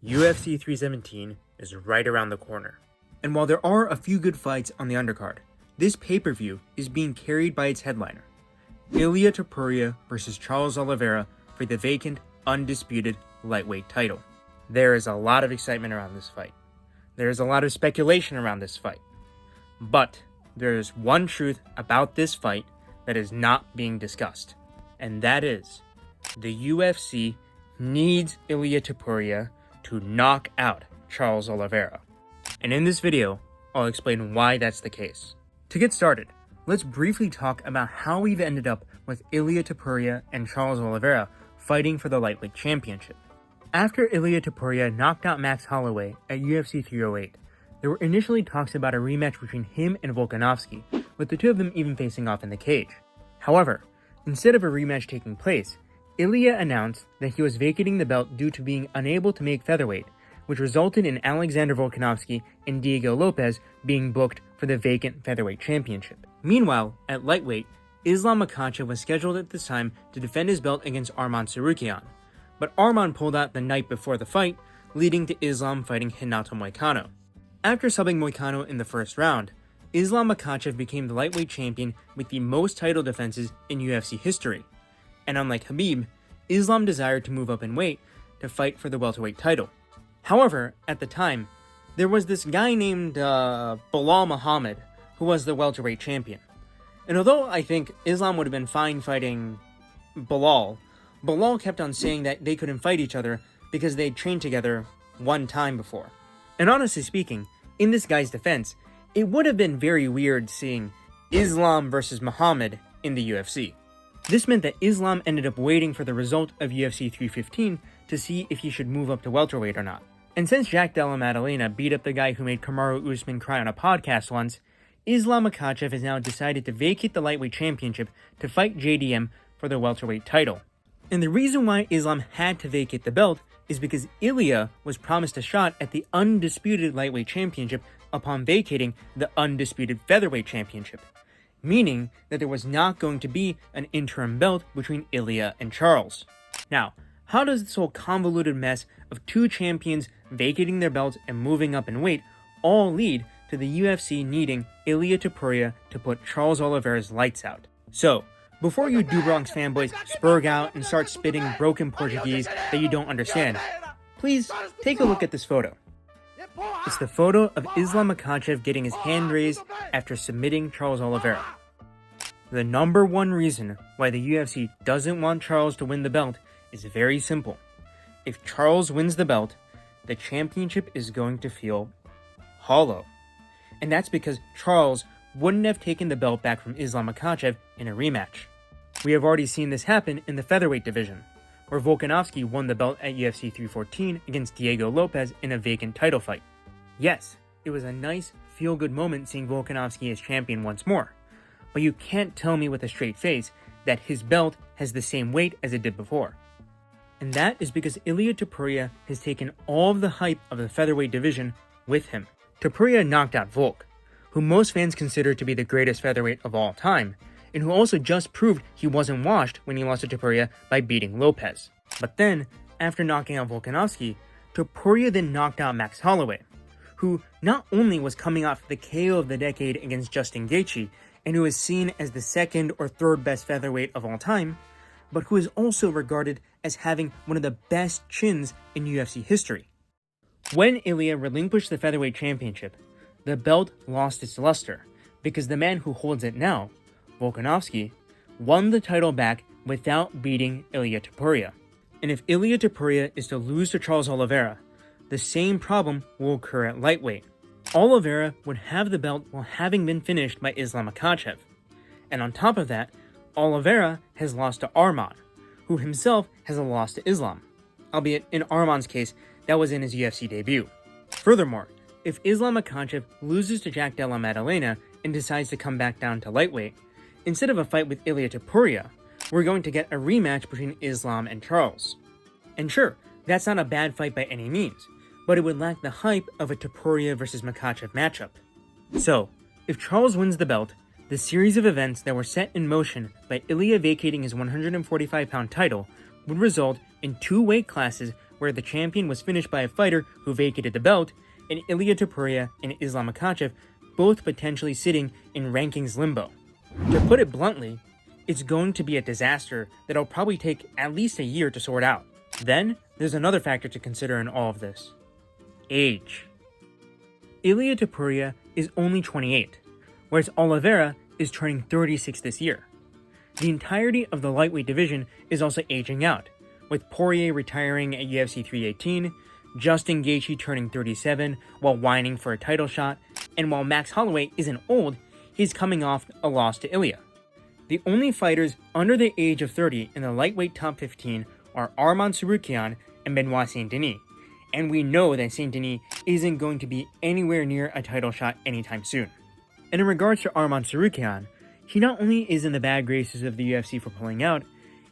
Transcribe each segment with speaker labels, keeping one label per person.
Speaker 1: UFC 317 is right around the corner. And while there are a few good fights on the undercard, this pay-per-view is being carried by its headliner, Ilia Topuria versus Charles Oliveira for the vacant, undisputed lightweight title. There is a lot of excitement around this fight. There is a lot of speculation around this fight. But there is one truth about this fight that is not being discussed, and that is the UFC needs Ilia Topuria to knock out Charles Oliveira. And in this video, I'll explain why that's the case. To get started, let's briefly talk about how we've ended up with Ilia Topuria and Charles Oliveira fighting for the lightweight championship. After Ilia Topuria knocked out Max Holloway at UFC 308, there were initially talks about a rematch between him and Volkanovski, with the two of them even facing off in the cage. However, instead of a rematch taking place, Ilia announced that he was vacating the belt due to being unable to make featherweight, which resulted in Alexander Volkanovski and Diego Lopez being booked for the vacant featherweight championship. Meanwhile, at lightweight, Islam Makhachev was scheduled at this time to defend his belt against Arman Tsarukyan, but Arman pulled out the night before the fight, leading to Islam fighting Renato Moicano. After subbing Moicano in the first round, Islam Makhachev became the lightweight champion with the most title defenses in UFC history. And unlike Khabib, Islam desired to move up in weight to fight for the welterweight title. However, at the time, there was this guy named Belal Muhammad who was the welterweight champion. And although I think Islam would have been fine fighting Belal kept on saying that they couldn't fight each other because they'd trained together one time before. And honestly speaking, in this guy's defense, it would have been very weird seeing Islam versus Muhammad in the UFC. This meant that Islam ended up waiting for the result of UFC 315 to see if he should move up to welterweight or not. And since Jack Della Maddalena beat up the guy who made Kamaru Usman cry on a podcast once, Islam Makhachev has now decided to vacate the lightweight championship to fight JDM for the welterweight title. And the reason why Islam had to vacate the belt is because Ilia was promised a shot at the undisputed lightweight championship upon vacating the undisputed featherweight championship, meaning that there was not going to be an interim belt between Ilia and Charles. Now, how does this whole convoluted mess of two champions vacating their belts and moving up in weight all lead to the UFC needing Ilia Topuria to put Charles Oliveira's lights out? So, before you Do Bronx fanboys spurg out and start spitting broken Portuguese that you don't understand, please take a look at this photo. It's the photo of Islam Makhachev getting his hand raised after submitting Charles Oliveira. The number one reason why the UFC doesn't want Charles to win the belt is very simple. If Charles wins the belt, the championship is going to feel hollow. And that's because Charles wouldn't have taken the belt back from Islam Makhachev in a rematch. We have already seen this happen in the featherweight division, where Volkanovski won the belt at UFC 314 against Diego Lopez in a vacant title fight. Yes, it was a nice, feel-good moment seeing Volkanovski as champion once more, but you can't tell me with a straight face that his belt has the same weight as it did before. And that is because Ilia Topuria has taken all of the hype of the featherweight division with him. Topuria knocked out Volk, who most fans consider to be the greatest featherweight of all time, and who also just proved he wasn't washed when he lost to Topuria by beating Lopez. But then, after knocking out Volkanovski, Topuria then knocked out Max Holloway, who not only was coming off the KO of the decade against Justin Gaethje, and who is seen as the second or third best featherweight of all time, but who is also regarded as having one of the best chins in UFC history. When Ilia relinquished the featherweight championship, the belt lost its luster, because the man who holds it now, Volkanovski, won the title back without beating Ilia Topuria. And if Ilia Topuria is to lose to Charles Oliveira, the same problem will occur at lightweight. Oliveira would have the belt while having been finished by Islam Makhachev. And on top of that, Oliveira has lost to Arman, who himself has a loss to Islam, albeit in Arman's case, that was in his UFC debut. Furthermore, if Islam Makhachev loses to Jack Della Maddalena and decides to come back down to lightweight, instead of a fight with Ilia Topuria, we're going to get a rematch between Islam and Charles. And sure, that's not a bad fight by any means, but it would lack the hype of a Topuria versus Makhachev matchup. So, if Charles wins the belt, the series of events that were set in motion by Ilia vacating his 145-pound title would result in two weight classes where the champion was finished by a fighter who vacated the belt, and Ilia Topuria and Islam Makhachev both potentially sitting in rankings limbo. To put it bluntly, it's going to be a disaster that'll probably take at least a year to sort out. Then, there's another factor to consider in all of this. Age. Ilia Topuria is only 28, whereas Oliveira is turning 36 this year. The entirety of the lightweight division is also aging out, with Poirier retiring at UFC 318, Justin Gaethje turning 37 while whining for a title shot, and while Max Holloway isn't old, he's coming off a loss to Ilia. The only fighters under the age of 30 in the lightweight top 15 are Arman Tsarukyan and Benoit Saint-Denis, and we know that Saint-Denis isn't going to be anywhere near a title shot anytime soon. And in regards to Arman Tsarukyan, he not only is in the bad graces of the UFC for pulling out,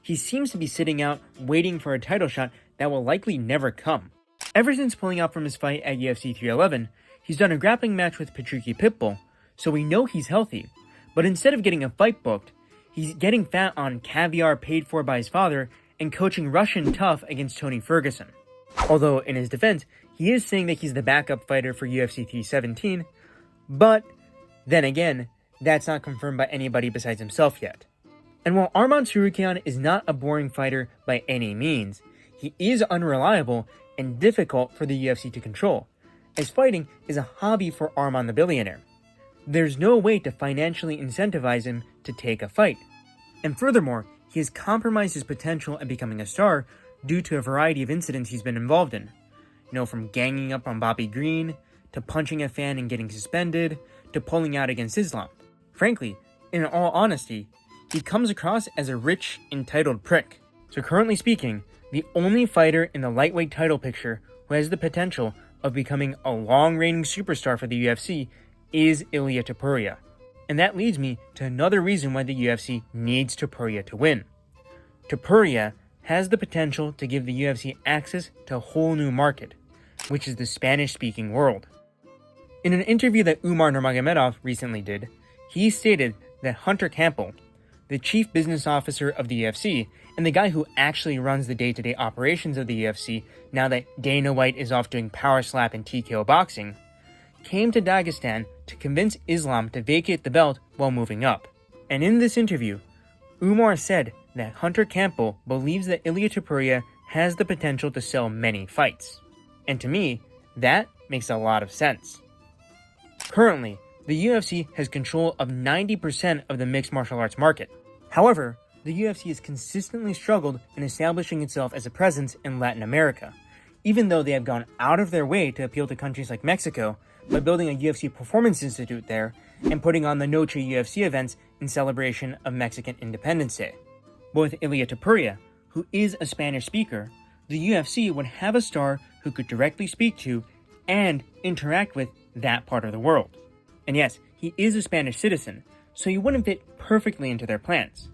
Speaker 1: he seems to be sitting out waiting for a title shot that will likely never come. Ever since pulling out from his fight at UFC 311, he's done a grappling match with Patricky Pitbull, so we know he's healthy, but instead of getting a fight booked, he's getting fat on caviar paid for by his father and coaching Russian Tough against Tony Ferguson. Although, in his defense, he is saying that he's the backup fighter for UFC 317, but then again, that's not confirmed by anybody besides himself yet. And while Arman Tsarukyan is not a boring fighter by any means, he is unreliable and difficult for the UFC to control, as fighting is a hobby for Arman the billionaire. There's no way to financially incentivize him to take a fight. And furthermore, he has compromised his potential at becoming a star due to a variety of incidents he's been involved in. From ganging up on Bobby Green, to punching a fan and getting suspended, to pulling out against Islam. Frankly, in all honesty, he comes across as a rich, entitled prick. So currently speaking, the only fighter in the lightweight title picture who has the potential of becoming a long-reigning superstar for the UFC is Ilia Topuria. And that leads me to another reason why the UFC needs Topuria to win. Topuria has the potential to give the UFC access to a whole new market, which is the Spanish-speaking world. In an interview that Umar Nurmagomedov recently did, he stated that Hunter Campbell, the chief business officer of the UFC, and the guy who actually runs the day-to-day operations of the UFC now that Dana White is off doing power slap and TKO boxing, came to Dagestan to convince Islam to vacate the belt while moving up. And in this interview, Umar said that Hunter Campbell believes that Ilia Topuria has the potential to sell many fights. And to me, that makes a lot of sense. Currently, the UFC has control of 90% of the mixed martial arts market. However, the UFC has consistently struggled in establishing itself as a presence in Latin America, even though they have gone out of their way to appeal to countries like Mexico by building a UFC Performance Institute there and putting on the Noche UFC events in celebration of Mexican Independence Day. But with Ilia Topuria, who is a Spanish speaker, the UFC would have a star who could directly speak to and interact with that part of the world. And yes, he is a Spanish citizen, so he wouldn't fit perfectly into their plans.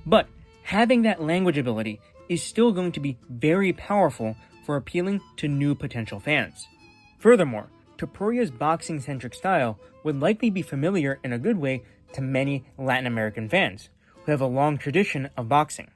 Speaker 1: But having that language ability is still going to be very powerful for appealing to new potential fans. Furthermore, Topuria's boxing-centric style would likely be familiar in a good way to many Latin American fans, who have a long tradition of boxing.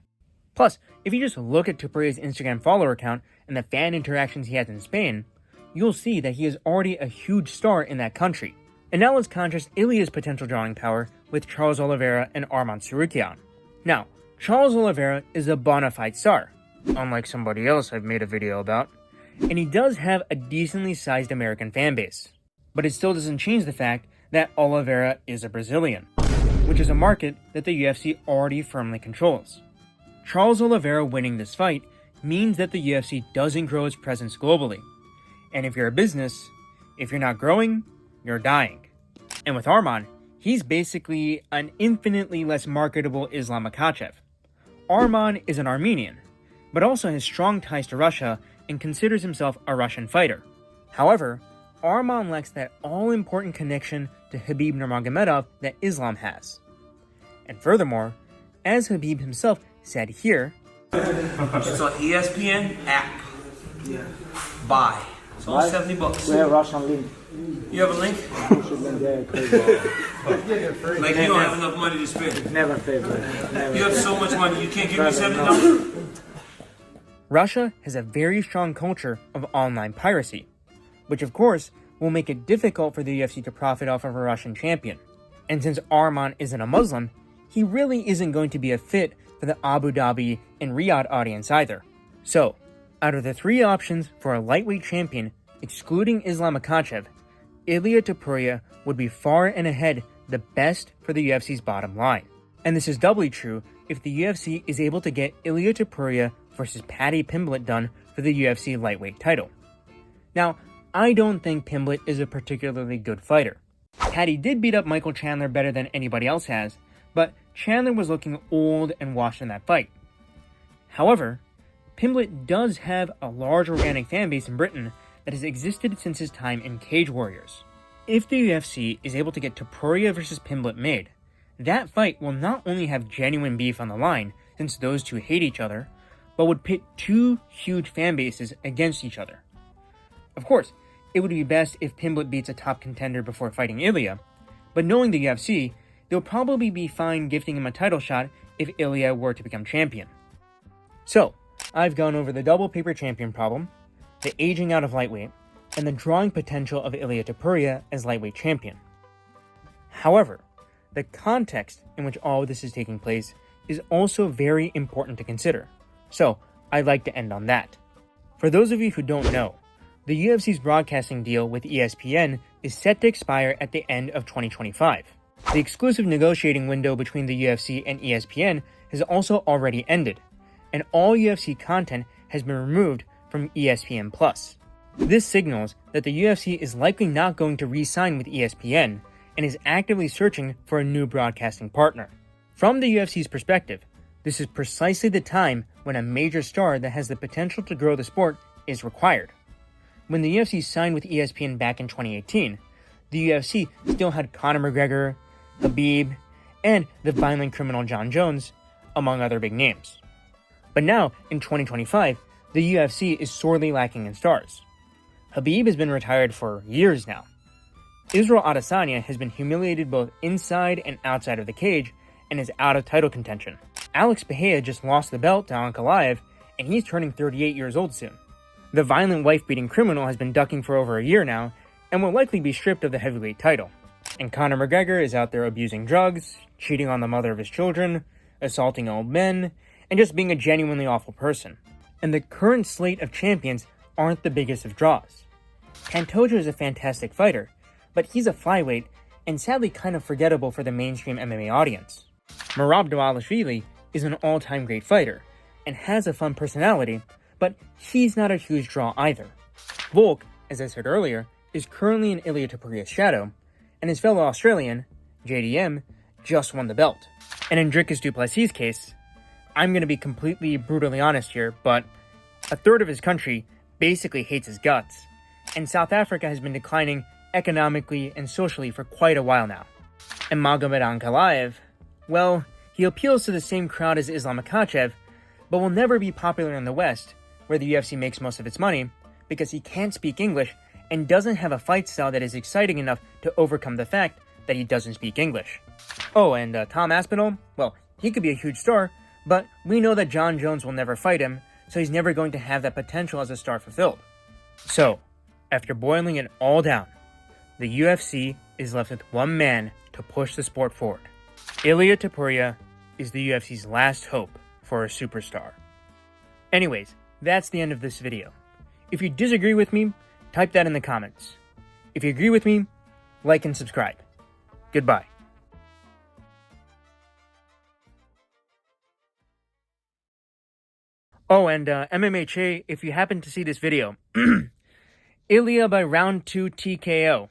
Speaker 1: Plus, if you just look at Topuria's Instagram follower count and the fan interactions he has in Spain, you'll see that he is already a huge star in that country. And now let's contrast Ilia's potential drawing power with Charles Oliveira and Arman Tsarukyan. Now, Charles Oliveira is a bona fide star, unlike somebody else I've made a video about, and he does have a decently sized American fan base. But it still doesn't change the fact that Oliveira is a Brazilian, which is a market that the UFC already firmly controls. Charles Oliveira winning this fight means that the UFC doesn't grow its presence globally. And if you're a business, if you're not growing, you're dying. And with Arman, he's basically an infinitely less marketable Islam Makhachev. Arman is an Armenian, but also has strong ties to Russia and considers himself a Russian fighter. However, Arman lacks that all-important connection to Khabib Nurmagomedov that Islam has. And furthermore, as Khabib himself said here,
Speaker 2: it's on ESPN app. Yeah. Buy. It's only $70.
Speaker 3: We have Russian link.
Speaker 2: You have a link? Like you don't have enough money to spend.
Speaker 3: Never favorite.
Speaker 2: You have so much money, you can't give me $70?
Speaker 1: Russia has a very strong culture of online piracy, which of course will make it difficult for the UFC to profit off of a Russian champion. And since Arman isn't a Muslim, he really isn't going to be a fit for the Abu Dhabi and Riyadh audience either. So, out of the 3 options for a lightweight champion, excluding Islam Makhachev, Ilia Topuria would be far and ahead the best for the UFC's bottom line. And this is doubly true if the UFC is able to get Ilia Topuria versus Paddy Pimblett done for the UFC lightweight title. Now, I don't think Pimblett is a particularly good fighter. Paddy did beat up Michael Chandler better than anybody else has, but Chandler was looking old and washed in that fight. However, Pimblett does have a large organic fanbase in Britain that has existed since his time in Cage Warriors. If the UFC is able to get Topuria versus Pimblett made, that fight will not only have genuine beef on the line, since those two hate each other, but would pit 2 huge fan bases against each other. Of course, it would be best if Pimblett beats a top contender before fighting Ilia, but knowing the UFC, they'll probably be fine gifting him a title shot if Ilia were to become champion. So, I've gone over the double paper champion problem, the aging out of lightweight, and the drawing potential of Ilia Topuria as lightweight champion. However, the context in which all of this is taking place is also very important to consider, so I'd like to end on that. For those of you who don't know, the UFC's broadcasting deal with ESPN is set to expire at the end of 2025. The exclusive negotiating window between the UFC and ESPN has also already ended, and all UFC content has been removed from ESPN+. This signals that the UFC is likely not going to re-sign with ESPN and is actively searching for a new broadcasting partner. From the UFC's perspective, this is precisely the time when a major star that has the potential to grow the sport is required. When the UFC signed with ESPN back in 2018, the UFC still had Conor McGregor, Khabib, and the violent criminal Jon Jones, among other big names. But now, in 2025, the UFC is sorely lacking in stars. Khabib has been retired for years now. Israel Adesanya has been humiliated both inside and outside of the cage and is out of title contention. Alex Pereira just lost the belt to Ankalaev, and he's turning 38 years old soon. The violent wife-beating criminal has been ducking for over a year now and will likely be stripped of the heavyweight title. And Conor McGregor is out there abusing drugs, cheating on the mother of his children, assaulting old men, and just being a genuinely awful person. And the current slate of champions aren't the biggest of draws. Pantoja is a fantastic fighter, but he's a flyweight and sadly kind of forgettable for the mainstream MMA audience. Merab Dvalishvili is an all-time great fighter and has a fun personality, but he's not a huge draw either. Volk, as I said earlier, is currently in Ilia Topuria's shadow, and his fellow Australian, JDM, just won the belt. And in Dricus du Plessis' case, I'm going to be completely brutally honest here, but a third of his country basically hates his guts, and South Africa has been declining economically and socially for quite a while now. And Magomed Ankalaev, well, he appeals to the same crowd as Islam Makhachev, but will never be popular in the West, where the UFC makes most of its money, because he can't speak English and doesn't have a fight style that is exciting enough to overcome the fact that he doesn't speak English. Oh, and Tom Aspinall, well, he could be a huge star, but we know that Jon Jones will never fight him, so he's never going to have that potential as a star fulfilled. So, after boiling it all down, the UFC is left with one man to push the sport forward. Ilia Topuria is the UFC's last hope for a superstar. Anyways, that's the end of this video. If you disagree with me, type that in the comments. If you agree with me, like and subscribe. Goodbye. Oh, and MMHA, if you happen to see this video, Ilia by round 2 TKO.